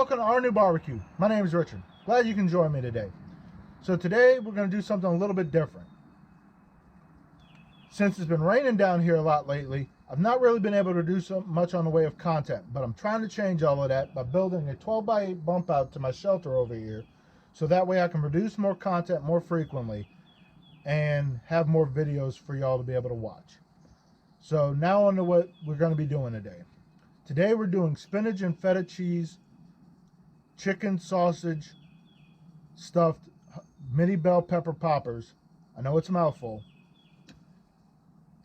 welcome to RNEWBBQ. My name is Richard. Glad you can join me today. So today we're going to do something a little bit different. Since it's been raining down here a lot lately, I've not really been able to do so much on the way of content, but I'm trying to change all of that by building a 12x8 bump out to my shelter over here, so that way I can produce more content more frequently and have more videos for y'all to be able to watch. So now on to what we're going to be doing today. Today we're doing spinach and feta cheese, chicken sausage stuffed mini bell pepper poppers. I know it's a mouthful.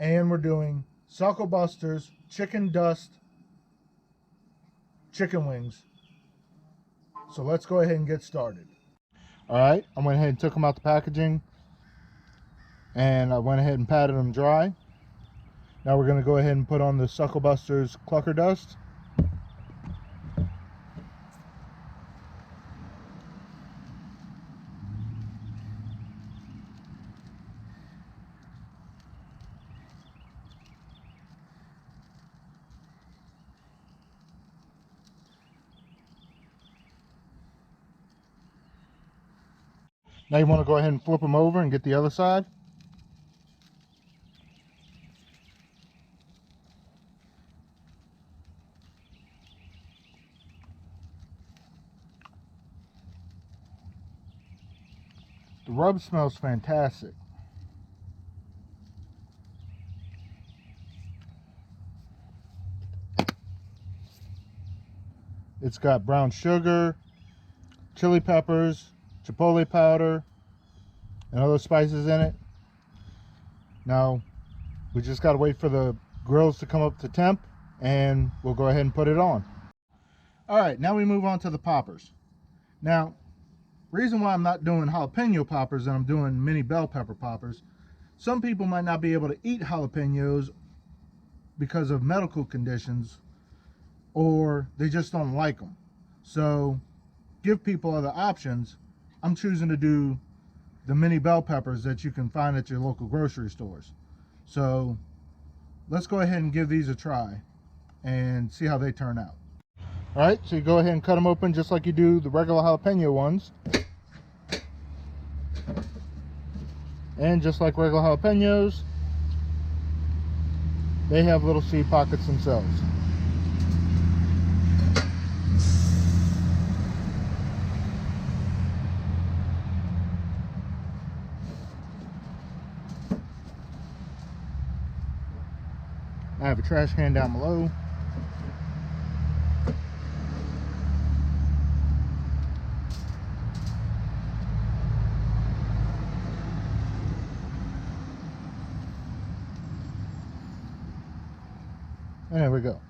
And we're doing SuckleBusters chicken dust chicken wings. So let's go ahead and get started. Alright, I went ahead and took them out the packaging and I went ahead and patted them dry. Now we're going to go ahead and put on the SuckleBusters clucker dust. Now you want to go ahead and flip them over and get the other side. The rub smells fantastic. It's got brown sugar, chili peppers, chipotle powder, and other spices in it. Now we just got to wait for the grills to come up to temp and we'll go ahead and put it on. Alright, now we move on to the poppers. Now, reason why I'm not doing jalapeno poppers and I'm doing mini bell pepper poppers, some people might not be able to eat jalapenos because of medical conditions, or they just don't like them. So give people other options. I'm choosing to do the mini bell peppers that you can find at your local grocery stores. So let's go ahead and give these a try and see how they turn out. All right, so you go ahead and cut them open just like you do the regular jalapeno ones. And just like regular jalapenos, they have little seed pockets themselves. I have a trash can down below. And there we go.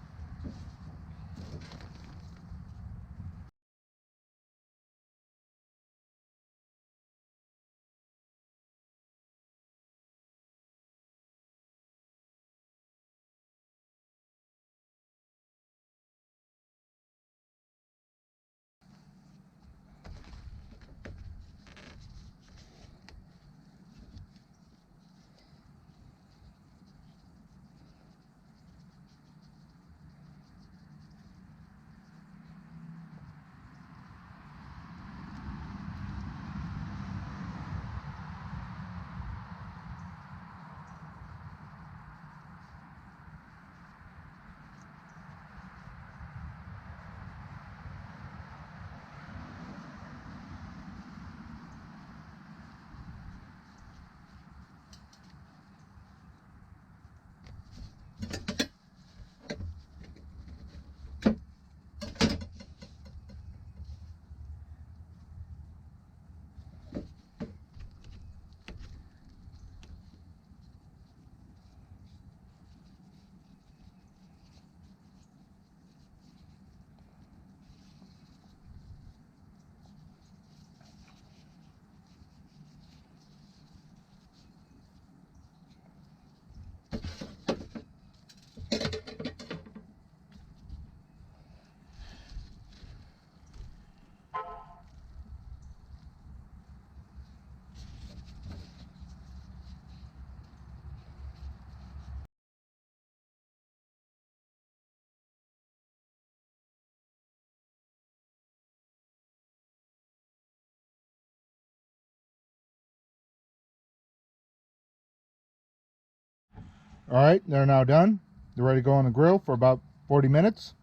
Alright, they're now done. They're ready to go on the grill for about 40 minutes.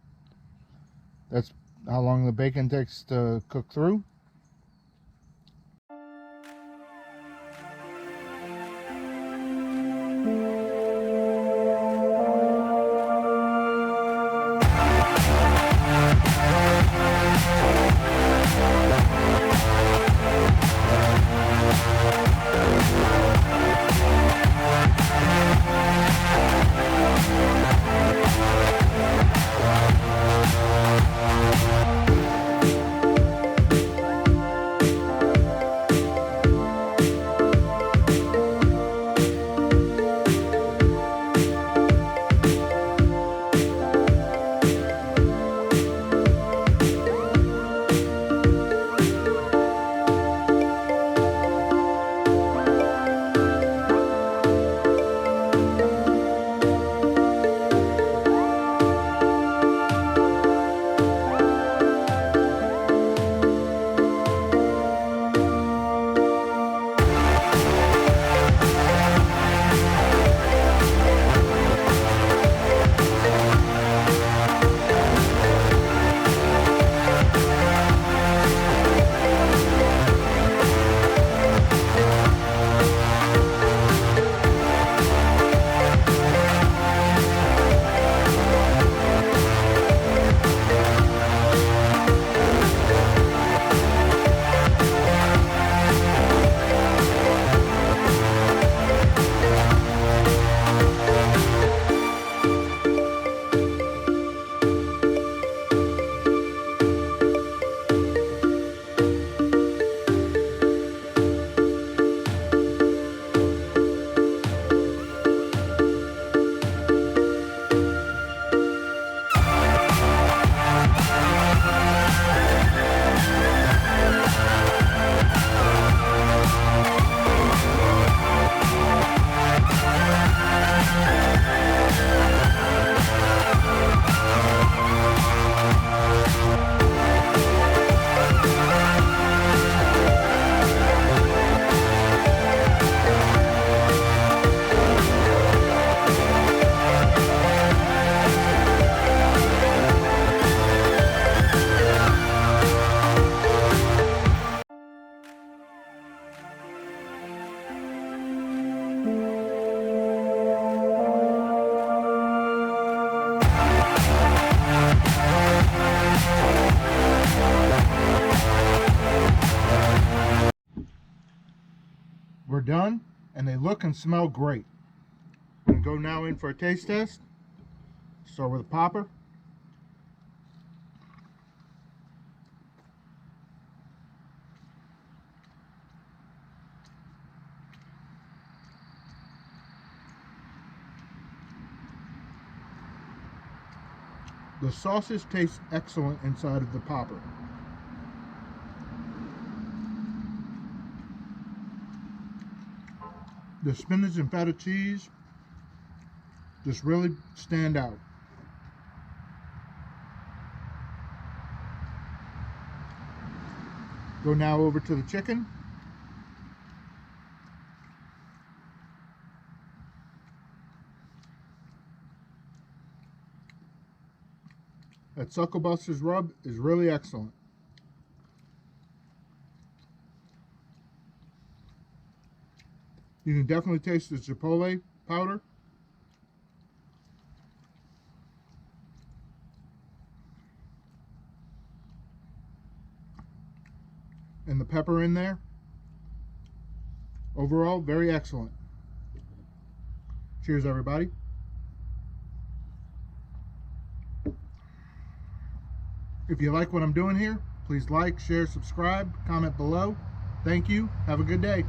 That's how long the bacon takes to cook through. We're done, and they look and smell great. I'm going to go now in for a taste test. Start with a popper. The sausage tastes excellent inside of the popper. The spinach and feta cheese just really stand out. Go now over to the chicken. That SuckleBusters rub is really excellent. You can definitely taste the chipotle powder. And the pepper in there. Overall, very excellent. Cheers, everybody. If you like what I'm doing here, please like, share, subscribe, comment below. Thank you. Have a good day.